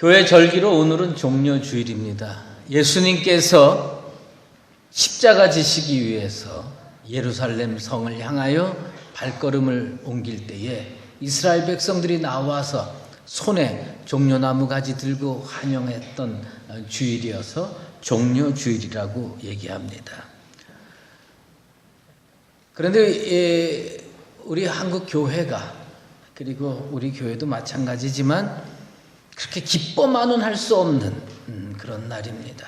교회 절기로 오늘은 종려주일입니다. 예수님께서 십자가 지시기 위해서 예루살렘 성을 향하여 발걸음을 옮길 때에 이스라엘 백성들이 나와서 손에 종려나무 가지 들고 환영했던 주일이어서 종려주일이라고 얘기합니다. 그런데 우리 한국 교회가, 그리고 우리 교회도 마찬가지지만 그렇게 기뻐만은 할 수 없는 그런 날입니다.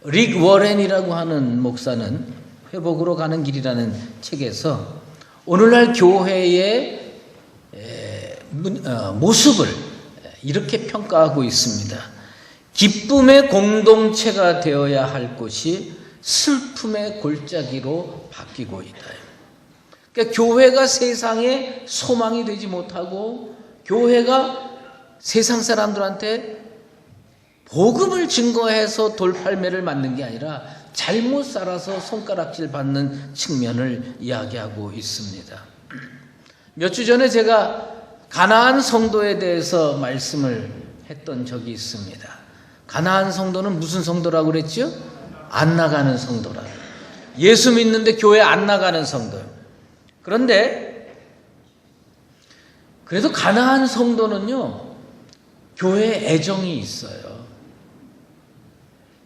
릭 워렌이라고 하는 목사는 회복으로 가는 길이라는 책에서 오늘날 교회의 모습을 이렇게 평가하고 있습니다. 기쁨의 공동체가 되어야 할 곳이 슬픔의 골짜기로 바뀌고 있다. 그러니까 교회가 세상에 소망이 되지 못하고, 교회가 세상 사람들한테 복음을 증거해서 돌팔매를 맞는 게 아니라 잘못 살아서 손가락질 받는 측면을 이야기하고 있습니다. 몇 주 전에 제가 가나안 성도에 대해서 말씀을 했던 적이 있습니다. 가나안 성도는 무슨 성도라고 그랬죠? 안 나가는 성도라. 예수 믿는데 교회 안 나가는 성도요. 그런데 그래도 가나안 성도는요, 교회에 애정이 있어요.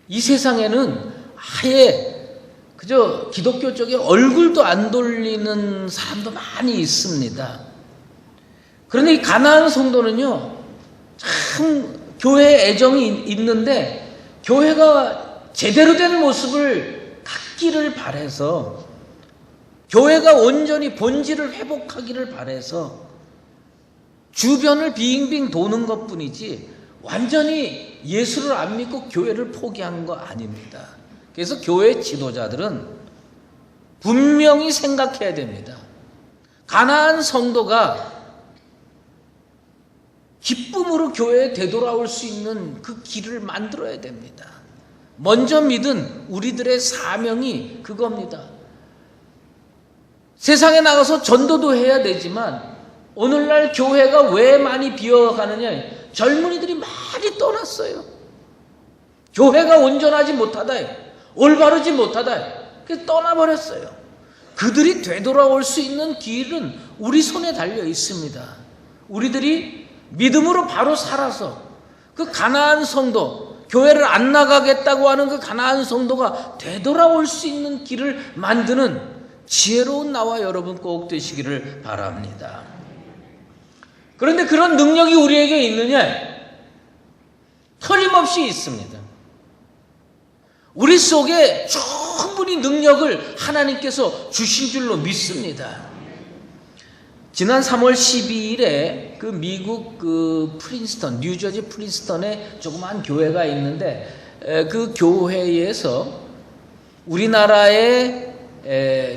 이 세상에는 아예 그저 기독교 쪽에 얼굴도 안 돌리는 사람도 많이 있습니다. 그런데 이 가나안 성도는요, 참 교회에 애정이 있는데 교회가 제대로 된 모습을 갖기를 바라서, 교회가 온전히 본질을 회복하기를 바라서 주변을 빙빙 도는 것뿐이지 완전히 예수를 안 믿고 교회를 포기한 거 아닙니다. 그래서 교회 지도자들은 분명히 생각해야 됩니다. 가나안 성도가 기쁨으로 교회에 되돌아올 수 있는 그 길을 만들어야 됩니다. 먼저 믿은 우리들의 사명이 그겁니다. 세상에 나가서 전도도 해야 되지만 오늘날 교회가 왜 많이 비어가느냐? 젊은이들이 많이 떠났어요. 교회가 온전하지 못하다, 올바르지 못하다, 그래서 떠나버렸어요. 그들이 되돌아올 수 있는 길은 우리 손에 달려 있습니다. 우리들이 믿음으로 바로 살아서 그 가나안 성도, 교회를 안 나가겠다고 하는 그 가나안 성도가 되돌아올 수 있는 길을 만드는 지혜로운 나와 여러분 꼭 되시기를 바랍니다. 그런데 그런 능력이 우리에게 있느냐? 틀림없이 있습니다. 우리 속에 충분히 능력을 하나님께서 주신 줄로 믿습니다. 지난 3월 12일에 그 미국 프린스턴, 뉴저지 프린스턴에 조그만 교회가 있는데, 그 교회에서 우리나라의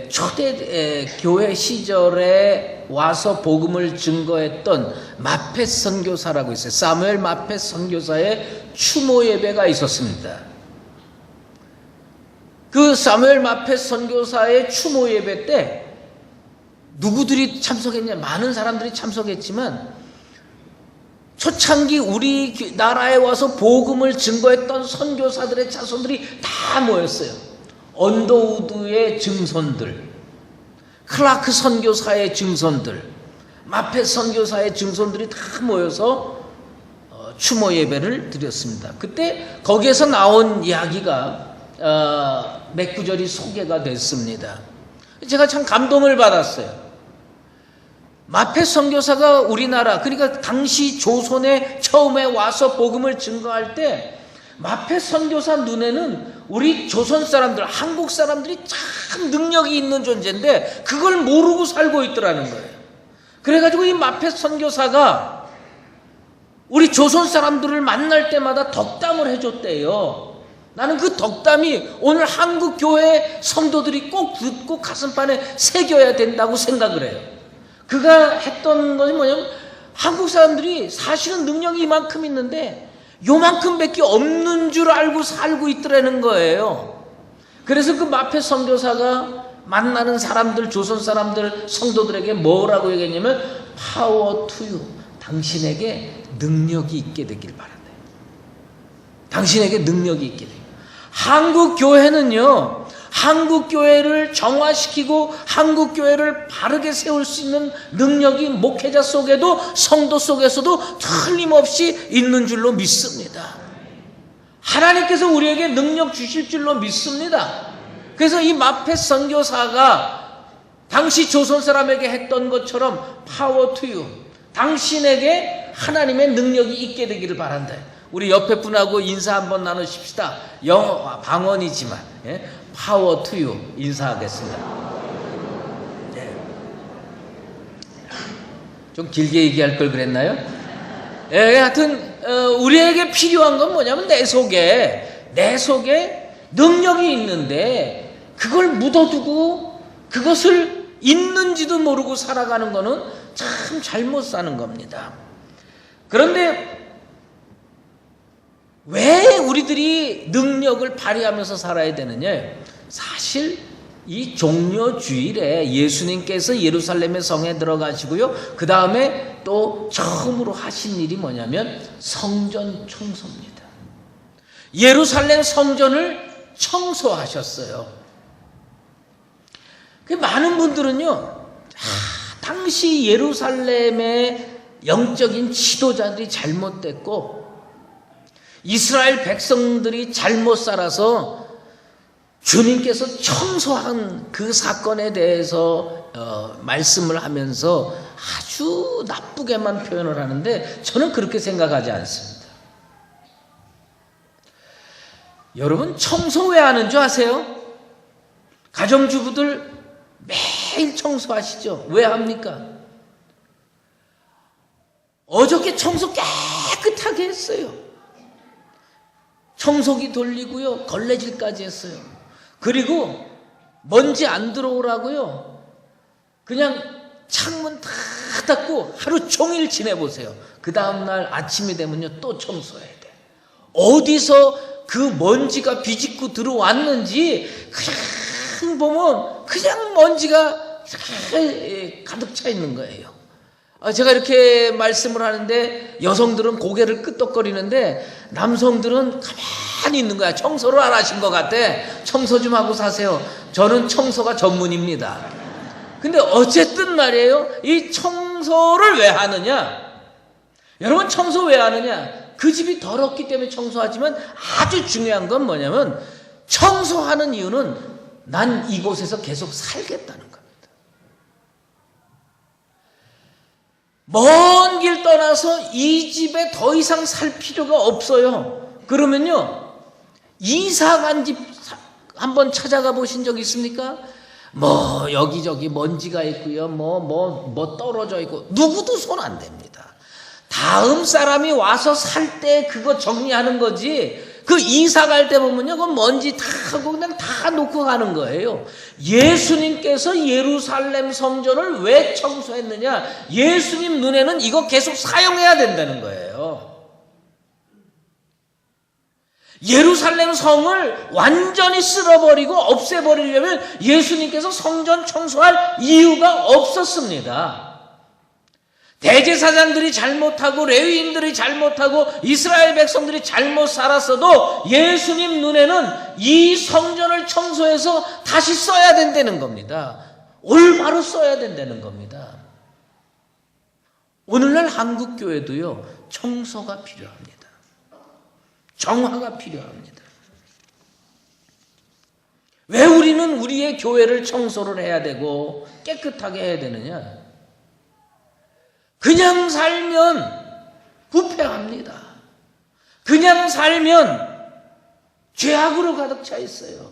초대 교회 시절에 와서 복음을 증거했던 마펫 선교사라고 있어요. 사무엘 마펫 선교사의 추모 예배가 있었습니다. 그 사무엘 마펫 선교사의 추모 예배 때 누구들이 참석했냐? 많은 사람들이 참석했지만 초창기 우리 나라에 와서 복음을 증거했던 선교사들의 자손들이 다 모였어요. 언더우드의 증손들, 클라크 선교사의 증손들, 마펫 선교사의 증손들이 다 모여서 추모 예배를 드렸습니다. 그때 거기에서 나온 이야기가 몇 구절이 소개가 됐습니다. 제가 참 감동을 받았어요. 마펫 선교사가 우리나라, 그러니까 당시 조선에 처음에 와서 복음을 증거할 때 마펫 선교사 눈에는 우리 조선 사람들, 한국 사람들이 참 능력이 있는 존재인데 그걸 모르고 살고 있더라는 거예요. 그래가지고 이 마펫 선교사가 우리 조선 사람들을 만날 때마다 덕담을 해줬대요. 나는 그 덕담이 오늘 한국 교회 성도들이 꼭 듣고 가슴판에 새겨야 된다고 생각을 해요. 그가 했던 것이 뭐냐면, 한국 사람들이 사실은 능력이 이만큼 있는데 요만큼밖에 없는 줄 알고 살고 있더라는 거예요. 그래서 그 마펫 선교사가 만나는 사람들, 조선 사람들, 성도들에게 뭐라고 얘기했냐면, 파워 투 유, 당신에게 능력이 있게 되길 바란다. 당신에게 능력이 있게 됩니다. 한국 교회는요, 한국 교회를 정화시키고 한국 교회를 바르게 세울 수 있는 능력이 목회자 속에도 성도 속에서도 틀림없이 있는 줄로 믿습니다. 하나님께서 우리에게 능력 주실 줄로 믿습니다. 그래서 이 마펫 선교사가 당시 조선 사람에게 했던 것처럼 파워 투 유, 당신에게 하나님의 능력이 있게 되기를 바란다. 우리 옆에 분하고 인사 한번 나누십시다. 영어 방언이지만 파워 투 유 인사하겠습니다. 네. 좀 길게 얘기할 걸 그랬나요? 하여튼 우리에게 필요한 건 뭐냐면 내 속에 능력이 있는데 그걸 묻어두고 그것을 있는지도 모르고 살아가는 거는 참 잘못 사는 겁니다. 그런데 왜 우리들이 능력을 발휘하면서 살아야 되느냐? 사실 이 종려주일에 예수님께서 예루살렘의 성에 들어가시고요, 그 다음에 또 처음으로 하신 일이 뭐냐면 성전 청소입니다. 예루살렘 성전을 청소하셨어요. 많은 분들은요, 당시 예루살렘의 영적인 지도자들이 잘못됐고 이스라엘 백성들이 잘못 살아서 주님께서 청소한 그 사건에 대해서 말씀을 하면서 아주 나쁘게만 표현을 하는데 저는 그렇게 생각하지 않습니다. 여러분, 청소 왜 하는 줄 아세요? 가정주부들 매일 청소하시죠? 왜 합니까? 어저께 청소 깨끗하게 했어요. 청소기 돌리고요, 걸레질까지 했어요. 그리고 먼지 안 들어오라고요, 그냥 창문 다 닫고 하루 종일 지내보세요. 그 다음날 아침이 되면요 또 청소해야 돼. 어디서 그 먼지가 비집고 들어왔는지 그냥 보면 그냥 먼지가 가득 차 있는 거예요. 제가 이렇게 말씀을 하는데 여성들은 고개를 끄덕거리는데 남성들은 가만히 있는 거야. 청소를 안 하신 것 같아. 청소 좀 하고 사세요. 저는 청소가 전문입니다. 근데 어쨌든 말이에요, 이 청소를 왜 하느냐? 여러분, 청소 왜 하느냐? 그 집이 더럽기 때문에 청소하지만 아주 중요한 건 뭐냐면 청소하는 이유는 난 이곳에서 계속 살겠다는 겁니다. 먼 길 떠나서 이 집에 더 이상 살 필요가 없어요. 그러면요, 이사 간 집 한번 찾아가 보신 적 있습니까? 뭐 여기저기 먼지가 있고요, 뭐 떨어져 있고 누구도 손 안 댑니다. 다음 사람이 와서 살 때 그거 정리하는 거지, 그 이사 갈 때 보면요, 그 먼지 다 하고 그냥 다 놓고 가는 거예요. 예수님께서 예루살렘 성전을 왜 청소했느냐? 예수님 눈에는 이거 계속 사용해야 된다는 거예요. 예루살렘 성을 완전히 쓸어버리고 없애버리려면 예수님께서 성전 청소할 이유가 없었습니다. 대제사장들이 잘못하고 레위인들이 잘못하고 이스라엘 백성들이 잘못 살았어도 예수님 눈에는 이 성전을 청소해서 다시 써야 된다는 겁니다. 올바로 써야 된다는 겁니다. 오늘날 한국 교회도요, 청소가 필요합니다. 정화가 필요합니다. 왜 우리는 우리의 교회를 청소를 해야 되고 깨끗하게 해야 되느냐? 그냥 살면 부패합니다. 그냥 살면 죄악으로 가득 차 있어요.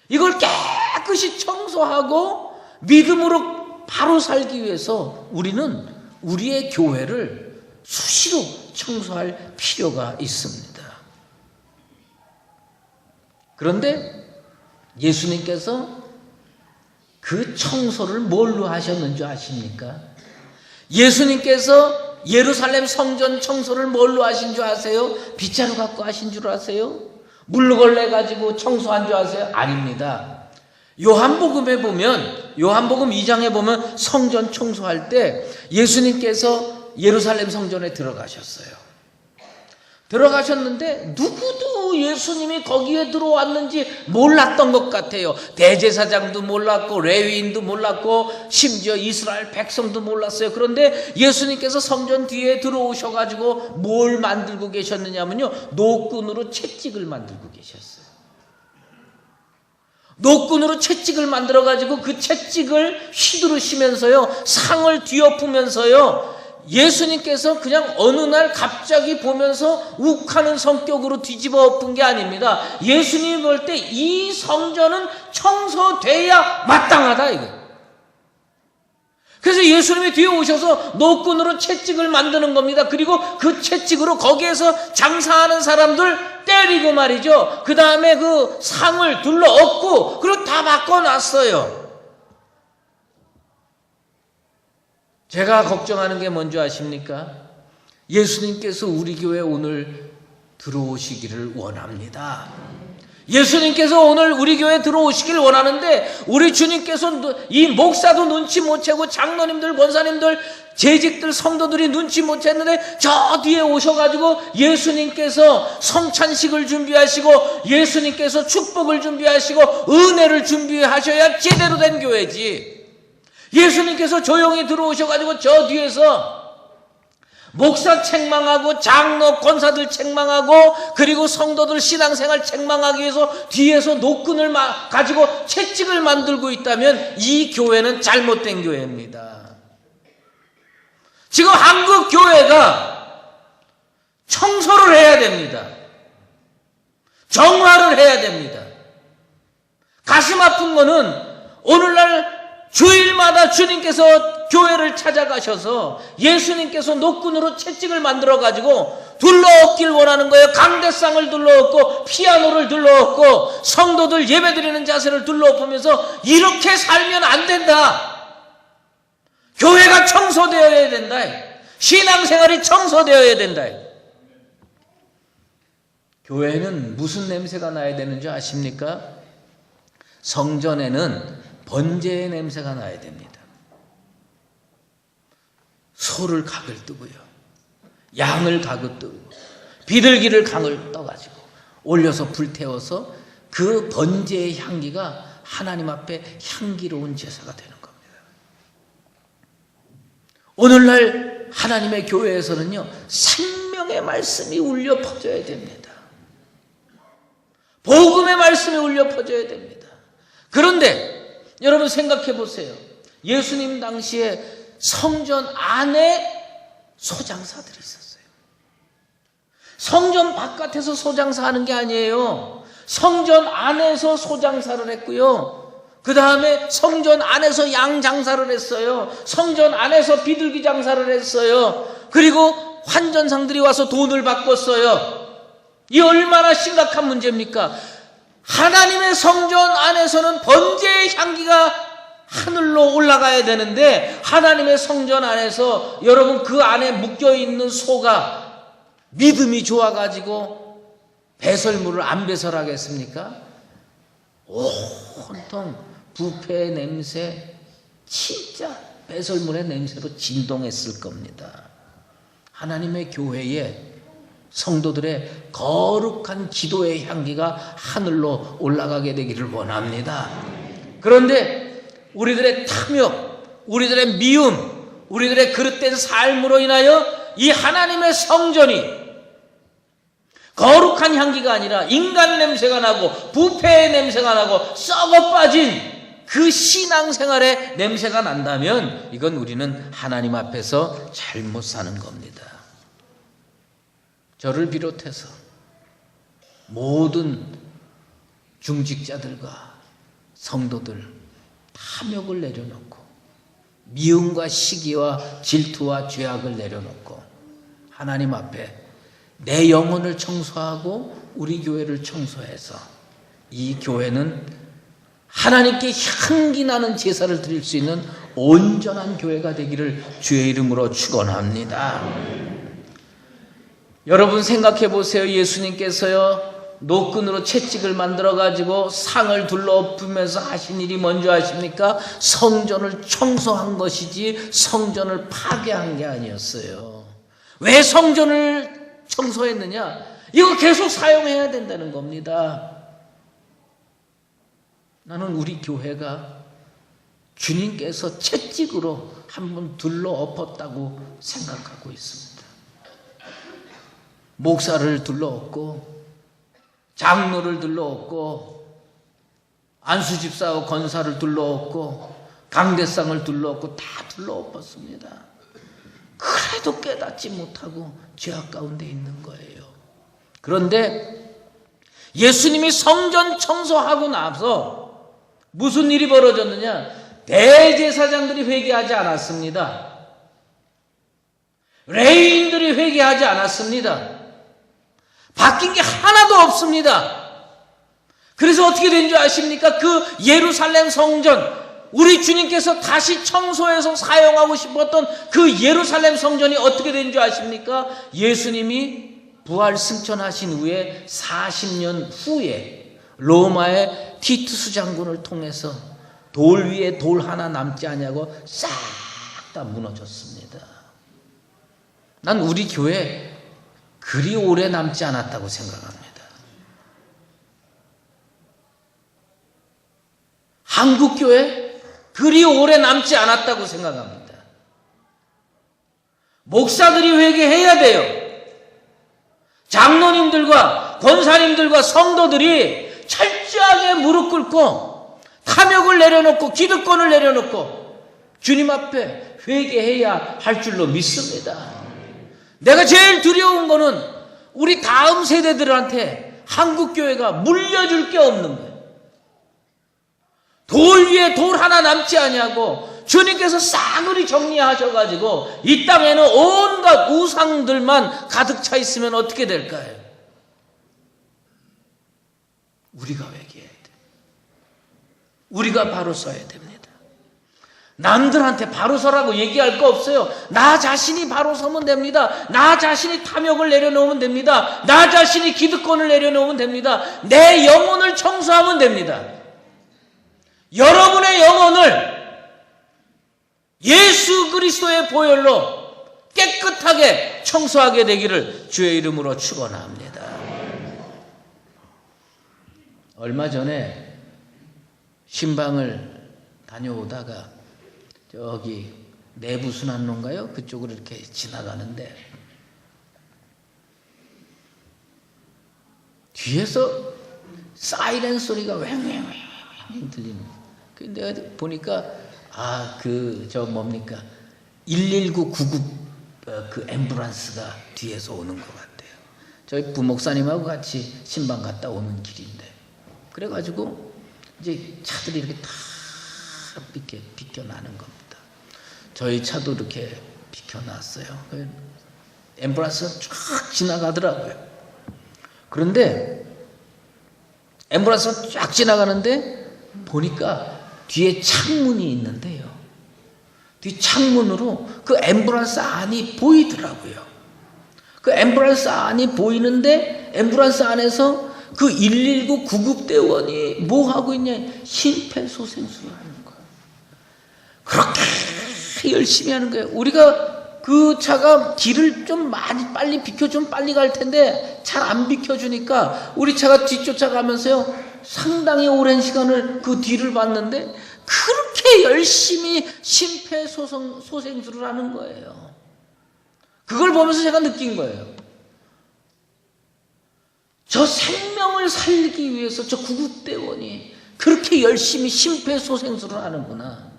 이걸 깨끗이 청소하고 믿음으로 바로 살기 위해서 우리는 우리의 교회를 수시로 청소할 필요가 있습니다. 그런데 예수님께서 그 청소를 뭘로 하셨는지 아십니까? 예수님께서 예루살렘 성전 청소를 뭘로 하신 줄 아세요? 빗자루 갖고 하신 줄 아세요? 물걸레 가지고 청소한 줄 아세요? 아닙니다. 요한복음에 보면, 요한복음 2장에 보면 성전 청소할 때 예수님께서 예루살렘 성전에 들어가셨어요. 들어가셨는데 누구도 예수님이 거기에 들어왔는지 몰랐던 것 같아요. 대제사장도 몰랐고 레위인도 몰랐고 심지어 이스라엘 백성도 몰랐어요. 그런데 예수님께서 성전 뒤에 들어오셔가지고 뭘 만들고 계셨느냐면요, 노끈으로 채찍을 만들고 계셨어요. 노끈으로 채찍을 만들어가지고 그 채찍을 휘두르시면서요, 상을 뒤엎으면서요, 예수님께서 그냥 어느 날 갑자기 보면서 욱하는 성격으로 뒤집어 엎은 게 아닙니다. 예수님이 볼 때 이 성전은 청소돼야 마땅하다, 이거. 그래서 예수님이 뒤에 오셔서 노끈으로 채찍을 만드는 겁니다. 그리고 그 채찍으로 거기에서 장사하는 사람들 때리고 말이죠. 그 다음에 그 상을 둘러 엎고 그리고 다 바꿔놨어요. 제가 걱정하는 게 뭔지 아십니까? 예수님께서 우리 교회에 오늘 들어오시기를 원합니다. 예수님께서 오늘 우리 교회에 들어오시길 원하는데 우리 주님께서 이 목사도 눈치 못 채고 장로님들, 권사님들, 재직들, 성도들이 눈치 못 챘는데 저 뒤에 오셔가지고 예수님께서 성찬식을 준비하시고 예수님께서 축복을 준비하시고 은혜를 준비하셔야 제대로 된 교회지. 예수님께서 조용히 들어오셔가지고 저 뒤에서 목사 책망하고 장로 권사들 책망하고 그리고 성도들 신앙생활 책망하기 위해서 뒤에서 노끈을 가지고 채찍을 만들고 있다면 이 교회는 잘못된 교회입니다. 지금 한국 교회가 청소를 해야 됩니다. 정화를 해야 됩니다. 가슴 아픈 거는 오늘날 주일마다 주님께서 교회를 찾아가셔서 예수님께서 노끈으로 채찍을 만들어가지고 둘러엎길 원하는 거예요. 강대상을 둘러엎고 피아노를 둘러엎고 성도들 예배드리는 자세를 둘러엎으면서 이렇게 살면 안 된다. 교회가 청소되어야 된다. 신앙생활이 청소되어야 된다. 교회는 무슨 냄새가 나야 되는 줄 아십니까? 성전에는 번제의 냄새가 나야 됩니다. 소를 각을 뜨고요, 양을 각을 뜨고 비둘기를 강을 떠가지고 올려서 불태워서 그 번제의 향기가 하나님 앞에 향기로운 제사가 되는 겁니다. 오늘날 하나님의 교회에서는요, 생명의 말씀이 울려 퍼져야 됩니다. 복음의 말씀이 울려 퍼져야 됩니다. 그런데 여러분 생각해 보세요. 예수님 당시에 성전 안에 소장사들이 있었어요. 성전 바깥에서 소장사하는 게 아니에요. 성전 안에서 소장사를 했고요. 그 다음에 성전 안에서 양 장사를 했어요. 성전 안에서 비둘기 장사를 했어요. 그리고 환전상들이 와서 돈을 바꿨어요. 이 얼마나 심각한 문제입니까? 하나님의 성전 안에서는 번제의 향기가 하늘로 올라가야 되는데 하나님의 성전 안에서 여러분 그 안에 묶여있는 소가 믿음이 좋아가지고 배설물을 안 배설하겠습니까? 온통 부패의 냄새, 진짜 배설물의 냄새로 진동했을 겁니다. 하나님의 교회에 성도들의 거룩한 기도의 향기가 하늘로 올라가게 되기를 원합니다. 그런데 우리들의 탐욕, 우리들의 미움, 우리들의 그릇된 삶으로 인하여 이 하나님의 성전이 거룩한 향기가 아니라 인간 냄새가 나고 부패의 냄새가 나고 썩어 빠진 그 신앙생활의 냄새가 난다면 이건 우리는 하나님 앞에서 잘못 사는 겁니다. 저를 비롯해서 모든 중직자들과 성도들 탐욕을 내려놓고 미움과 시기와 질투와 죄악을 내려놓고 하나님 앞에 내 영혼을 청소하고 우리 교회를 청소해서 이 교회는 하나님께 향기 나는 제사를 드릴 수 있는 온전한 교회가 되기를 주의 이름으로 축원합니다. 여러분 생각해 보세요. 예수님께서요 노끈으로 채찍을 만들어가지고 상을 둘러엎으면서 하신 일이 뭔지 아십니까? 성전을 청소한 것이지 성전을 파괴한 게 아니었어요. 왜 성전을 청소했느냐? 이거 계속 사용해야 된다는 겁니다. 나는 우리 교회가 주님께서 채찍으로 한번 둘러엎었다고 생각하고 있습니다. 목사를 둘러엎고 장로를 둘러엎고 안수집사와 권사를 둘러엎고 강대상을 둘러엎고 다 둘러엎었습니다. 그래도 깨닫지 못하고 죄악 가운데 있는 거예요. 그런데 예수님이 성전 청소하고 나서 무슨 일이 벌어졌느냐? 대제사장들이 회개하지 않았습니다. 레위인들이 회개하지 않았습니다. 바뀐 게 하나도 없습니다. 그래서 어떻게 된 줄 아십니까? 그 예루살렘 성전, 우리 주님께서 다시 청소해서 사용하고 싶었던 그 예루살렘 성전이 어떻게 된 줄 아십니까? 예수님이 부활 승천하신 후에 40년 후에 로마의 티투스 장군을 통해서 돌 위에 돌 하나 남지 않냐고 싹 다 무너졌습니다. 난 우리 교회 그리 오래 남지 않았다고 생각합니다. 한국교회 그리 오래 남지 않았다고 생각합니다. 목사들이 회개해야 돼요. 장로님들과 권사님들과 성도들이 철저하게 무릎 꿇고 탐욕을 내려놓고 기득권을 내려놓고 주님 앞에 회개해야 할 줄로 믿습니다. 내가 제일 두려운 거는 우리 다음 세대들한테 한국교회가 물려줄 게 없는 거예요. 돌 위에 돌 하나 남지 아니하고 주님께서 싸그리 정리하셔가지고 이 땅에는 온갖 우상들만 가득 차 있으면 어떻게 될까요? 우리가 회개해야 돼. 우리가 바로 서야 됩니다. 남들한테 바로 서라고 얘기할 거 없어요. 나 자신이 바로 서면 됩니다. 나 자신이 탐욕을 내려놓으면 됩니다. 나 자신이 기득권을 내려놓으면 됩니다. 내 영혼을 청소하면 됩니다. 여러분의 영혼을 예수 그리스도의 보혈로 깨끗하게 청소하게 되기를 주의 이름으로 축원합니다. 얼마 전에 신방을 다녀오다가 저기 내부순환로인가요? 그쪽으로 이렇게 지나가는데 뒤에서 사이렌 소리가 왱왱왱 들리는 거예요. 내가 보니까 저 뭡니까 119 구급 그 앰뷸런스가 뒤에서 오는 것 같아요. 저희 부목사님하고 같이 신방 갔다 오는 길인데 그래가지고 이제 차들이 이렇게 다 비껴나는 겁니다. 저희 차도 이렇게 비켜놨어요. 앰뷸런스가 쫙 지나가더라고요. 그런데 앰뷸런스가 쫙 지나가는데 보니까 뒤에 창문이 있는데요. 뒤 창문으로 그 앰뷸런스 안이 보이더라고요. 그 앰뷸런스 안이 보이는데 앰뷸런스 안에서 그 119 구급대원이 뭐 하고 있냐? 심폐소생술을 하는 거예요. 그렇게 열심히 하는 거예요. 우리가 그 차가 길을 좀 많이 빨리 비켜주면 빨리 갈 텐데 잘 안 비켜주니까 우리 차가 뒤쫓아가면서요. 상당히 오랜 시간을 그 뒤를 봤는데 그렇게 열심히 심폐소생술을 하는 거예요. 그걸 보면서 제가 느낀 거예요. 저 생명을 살리기 위해서 저 구급대원이 그렇게 열심히 심폐소생술을 하는구나.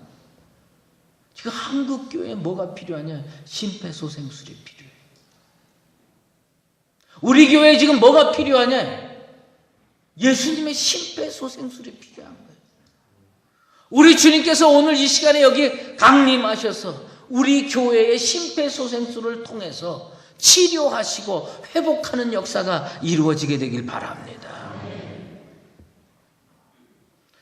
지금 한국교회에 뭐가 필요하냐? 심폐소생술이 필요해요. 우리 교회에 지금 뭐가 필요하냐? 예수님의 심폐소생술이 필요한 거예요. 우리 주님께서 오늘 이 시간에 여기 강림하셔서 우리 교회의 심폐소생술을 통해서 치료하시고 회복하는 역사가 이루어지게 되길 바랍니다.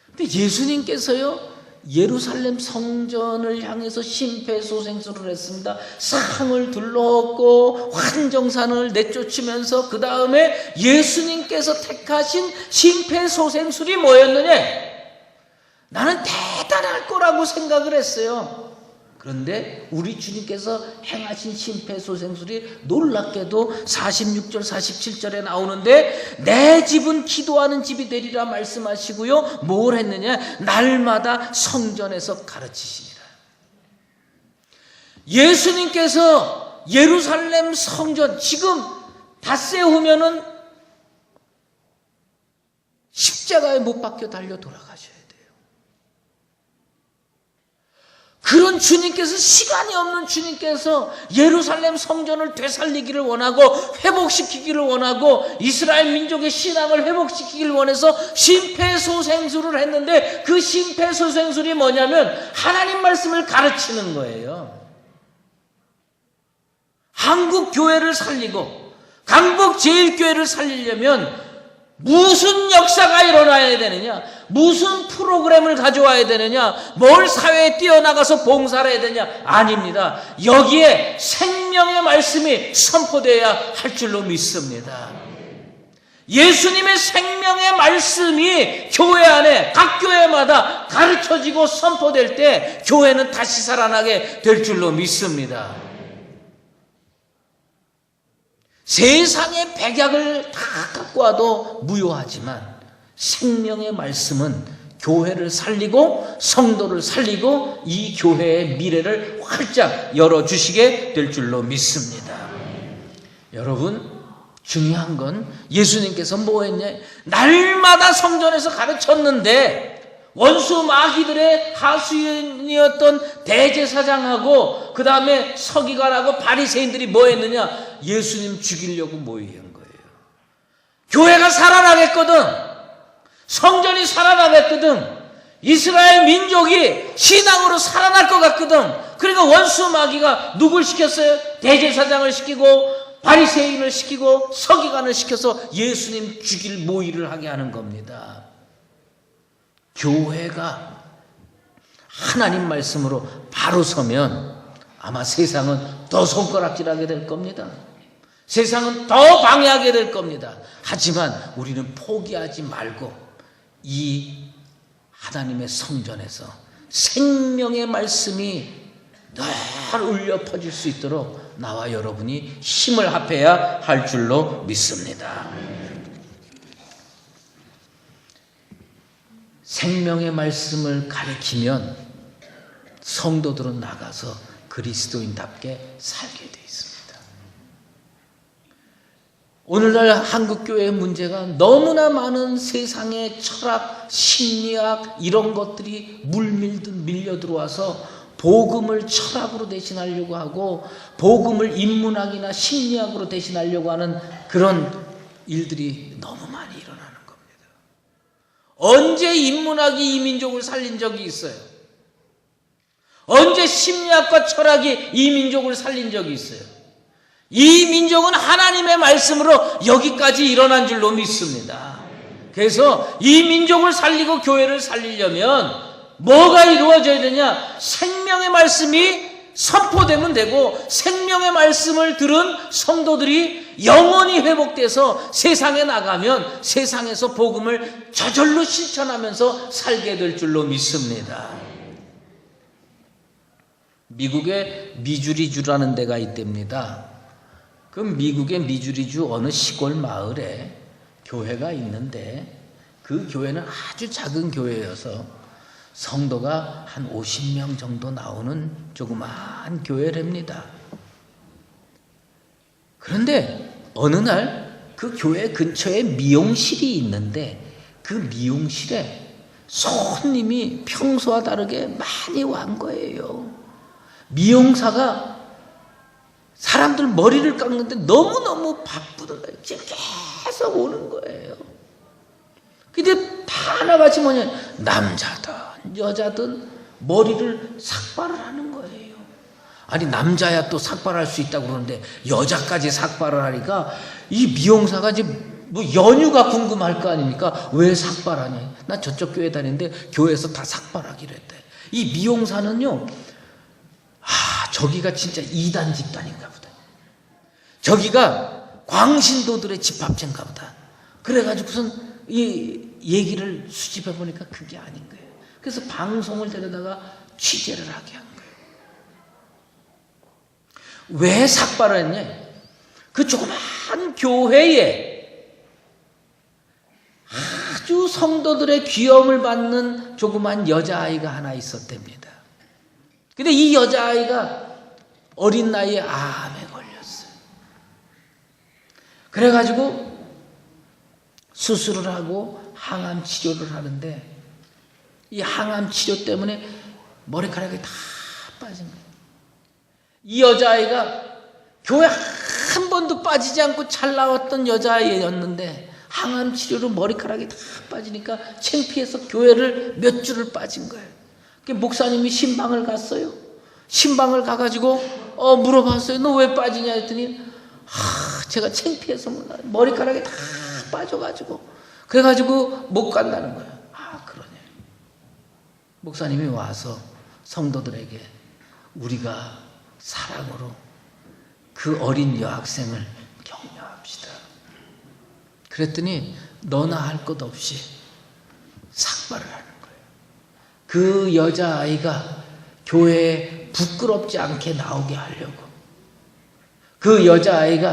근데 예수님께서요 예루살렘 성전을 향해서 심폐소생술을 했습니다. 상을 둘러엎고 환정산을 내쫓으면서 그 다음에 예수님께서 택하신 심폐소생술이 뭐였느냐? 나는 대단할 거라고 생각을 했어요. 그런데 우리 주님께서 행하신 심폐소생술이 놀랍게도 46절 47절에 나오는데 내 집은 기도하는 집이 되리라 말씀하시고요. 뭘 했느냐? 날마다 성전에서 가르치시니라. 예수님께서 예루살렘 성전 지금 닷새 후면은 십자가에 못 박혀 달려 돌아가셔야 돼요. 그런 주님께서, 시간이 없는 주님께서 예루살렘 성전을 되살리기를 원하고 회복시키기를 원하고 이스라엘 민족의 신앙을 회복시키기를 원해서 심폐소생술을 했는데 그 심폐소생술이 뭐냐면 하나님 말씀을 가르치는 거예요. 한국 교회를 살리고 강북 제일교회를 살리려면 무슨 역사가 일어나야 되느냐, 무슨 프로그램을 가져와야 되느냐, 뭘 사회에 뛰어나가서 봉사를 해야 되냐? 아닙니다. 여기에 생명의 말씀이 선포되어야 할 줄로 믿습니다. 예수님의 생명의 말씀이 교회 안에 각 교회마다 가르쳐지고 선포될 때 교회는 다시 살아나게 될 줄로 믿습니다. 세상의 백약을 다 갖고 와도 무효하지만 생명의 말씀은 교회를 살리고 성도를 살리고 이 교회의 미래를 활짝 열어주시게 될 줄로 믿습니다. 여러분, 중요한 건 예수님께서 뭐 했냐? 날마다 성전에서 가르쳤는데 원수 마귀들의 하수인이었던 대제사장하고 그 다음에 서기관하고 바리새인들이 뭐 했느냐? 예수님 죽이려고 모이는 거예요. 교회가 살아나겠거든, 성전이 살아나겠거든, 이스라엘 민족이 신앙으로 살아날 것 같거든. 그러니까 원수 마귀가 누굴 시켰어요? 대제사장을 시키고 바리새인을 시키고 서기관을 시켜서 예수님 죽일 모의를 하게 하는 겁니다. 교회가 하나님 말씀으로 바로 서면 아마 세상은 더 손가락질하게 될 겁니다. 세상은 더 방해하게 될 겁니다. 하지만 우리는 포기하지 말고 이 하나님의 성전에서 생명의 말씀이 늘 울려 퍼질 수 있도록 나와 여러분이 힘을 합해야 할 줄로 믿습니다. 생명의 말씀을 가리키면 성도들은 나가서 그리스도인답게 살게 돼 있습니다. 오늘날 한국교회의 문제가 너무나 많은 세상의 철학, 심리학 이런 것들이 물밀듯 밀려 들어와서 복음을 철학으로 대신하려고 하고 복음을 인문학이나 심리학으로 대신하려고 하는 그런 일들이 너무 많이 일어나는 겁니다. 언제 인문학이 이 민족을 살린 적이 있어요? 언제 심리학과 철학이 이 민족을 살린 적이 있어요? 이 민족은 하나님의 말씀으로 여기까지 일어난 줄로 믿습니다. 그래서 이 민족을 살리고 교회를 살리려면 뭐가 이루어져야 되냐? 생명의 말씀이 선포되면 되고 생명의 말씀을 들은 성도들이 영원히 회복돼서 세상에 나가면 세상에서 복음을 저절로 실천하면서 살게 될 줄로 믿습니다. 미국에 미주리주라는 데가 있답니다. 그 미국의 미주리주 어느 시골 마을에 교회가 있는데 그 교회는 아주 작은 교회여서 성도가 한 50명 정도 나오는 조그마한 교회랍니다. 그런데 어느 날 그 교회 근처에 미용실이 있는데 그 미용실에 손님이 평소와 다르게 많이 온 거예요. 미용사가 사람들 머리를 깎는데 너무너무 바쁘던 거예요. 계속 오는 거예요. 근데 다 하나같이 뭐냐, 남자든 여자든 머리를 삭발을 하는 거예요. 아니 남자야 또 삭발할 수 있다고 그러는데 여자까지 삭발을 하니까 이 미용사가 이제 뭐 연유가 궁금할 거 아닙니까? 왜 삭발하냐? 나 저쪽 교회 다니는데 교회에서 다 삭발하기로 했대. 이 미용사는요, 저기가 진짜 이단 집단인가 보다. 저기가 광신도들의 집합체인가 보다. 그래가지고선 이 얘기를 수집해 보니까 그게 아닌 거예요. 그래서 방송을 데려다가 취재를 하게 한 거예요. 왜 삭발을 했냐? 그 조그만 교회에 아주 성도들의 귀염을 받는 조그만 여자아이가 하나 있었답니다. 근데 이 여자아이가 어린 나이에 암에 걸렸어요. 그래가지고 수술을 하고 항암 치료를 하는데 이 항암 치료 때문에 머리카락이 다 빠진 거예요. 이 여자아이가 교회 한 번도 빠지지 않고 잘 나왔던 여자아이였는데 항암 치료로 머리카락이 다 빠지니까 창피해서 교회를 몇 주를 빠진 거예요. 목사님이 신방을 갔어요. 신방을 가가지고 물어봤어요. 너 왜 빠지냐 했더니 제가 창피해서 머리카락이 다 빠져가지고 그래가지고 못 간다는 거예요. 그러네. 목사님이 와서 성도들에게 우리가 사랑으로 그 어린 여학생을 격려합시다. 그랬더니 너나 할 것 없이 삭발을 하는 거예요. 그 여자아이가 교회에 부끄럽지 않게 나오게 하려고 그 여자아이가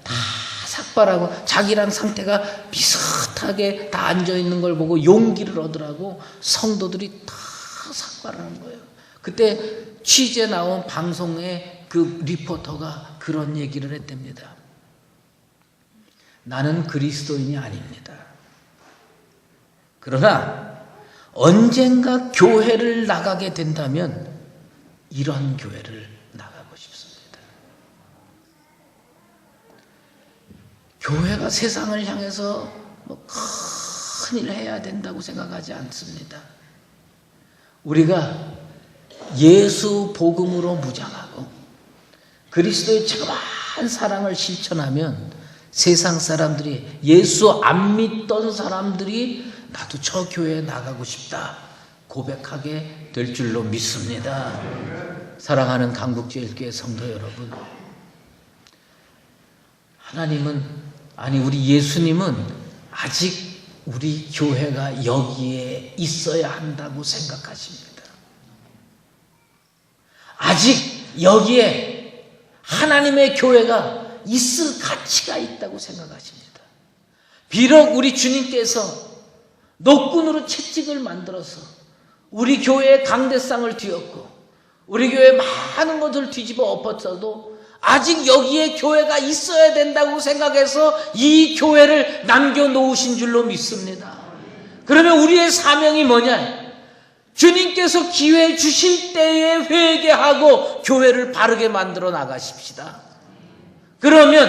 다 삭발하고 자기랑 상태가 비슷하게 다 앉아있는 걸 보고 용기를 얻으라고 성도들이 다 삭발하는 거예요. 그때 취재 나온 방송에 그 리포터가 그런 얘기를 했답니다. 나는 그리스도인이 아닙니다. 그러나 언젠가 교회를 나가게 된다면 이런 교회를 나가고 싶습니다. 교회가 세상을 향해서 큰일 해야 된다고 생각하지 않습니다. 우리가 예수 복음으로 무장하고 그리스도의 자그마한 사랑을 실천하면 세상 사람들이 예수 안 믿던 사람들이 나도 저 교회에 나가고 싶다 고백하게 될 줄로 믿습니다. 사랑하는 강북제일교회 성도 여러분, 우리 예수님은 아직 우리 교회가 여기에 있어야 한다고 생각하십니다. 아직 여기에 하나님의 교회가 있을 가치가 있다고 생각하십니다. 비록 우리 주님께서 노끈으로 채찍을 만들어서 우리 교회의 강대상을 뒤엎고 우리 교회에 많은 것을 뒤집어 엎었어도 아직 여기에 교회가 있어야 된다고 생각해서 이 교회를 남겨놓으신 줄로 믿습니다. 그러면 우리의 사명이 뭐냐? 주님께서 기회 주실 때에 회개하고 교회를 바르게 만들어 나가십시다. 그러면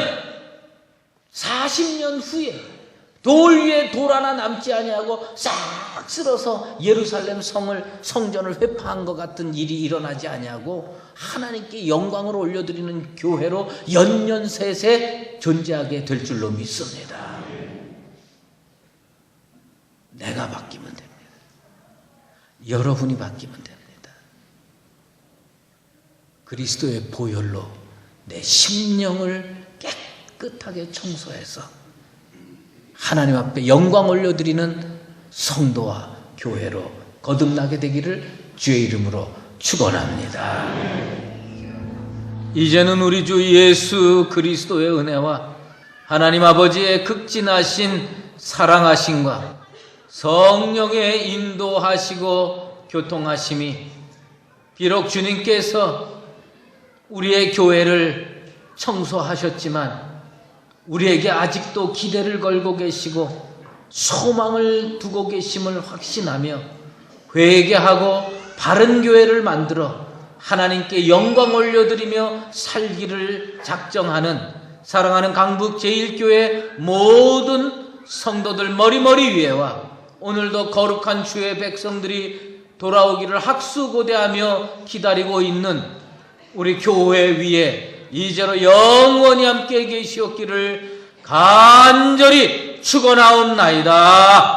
40년 후에 돌 위에 돌 하나 남지 아니하고 싹 쓸어서 예루살렘 성전을 회파한 것 같은 일이 일어나지 아니하고 하나님께 영광을 올려드리는 교회로 연년세세 존재하게 될 줄로 믿습니다. 내가 바뀌면 됩니다. 여러분이 바뀌면 됩니다. 그리스도의 보혈로 내 심령을 깨끗하게 청소해서 하나님 앞에 영광 올려드리는 성도와 교회로 거듭나게 되기를 주의 이름으로 축원합니다. 이제는 우리 주 예수 그리스도의 은혜와 하나님 아버지의 극진하신 사랑하심과 성령의 인도하시고 교통하심이 비록 주님께서 우리의 교회를 청소하셨지만 우리에게 아직도 기대를 걸고 계시고 소망을 두고 계심을 확신하며 회개하고 바른 교회를 만들어 하나님께 영광 올려드리며 살기를 작정하는 사랑하는 강북 제1교회 모든 성도들 머리머리 위에와 오늘도 거룩한 주의 백성들이 돌아오기를 학수고대하며 기다리고 있는 우리 교회 위에 이제로 영원히 함께 계시옵기를 간절히 축원하옵나이다.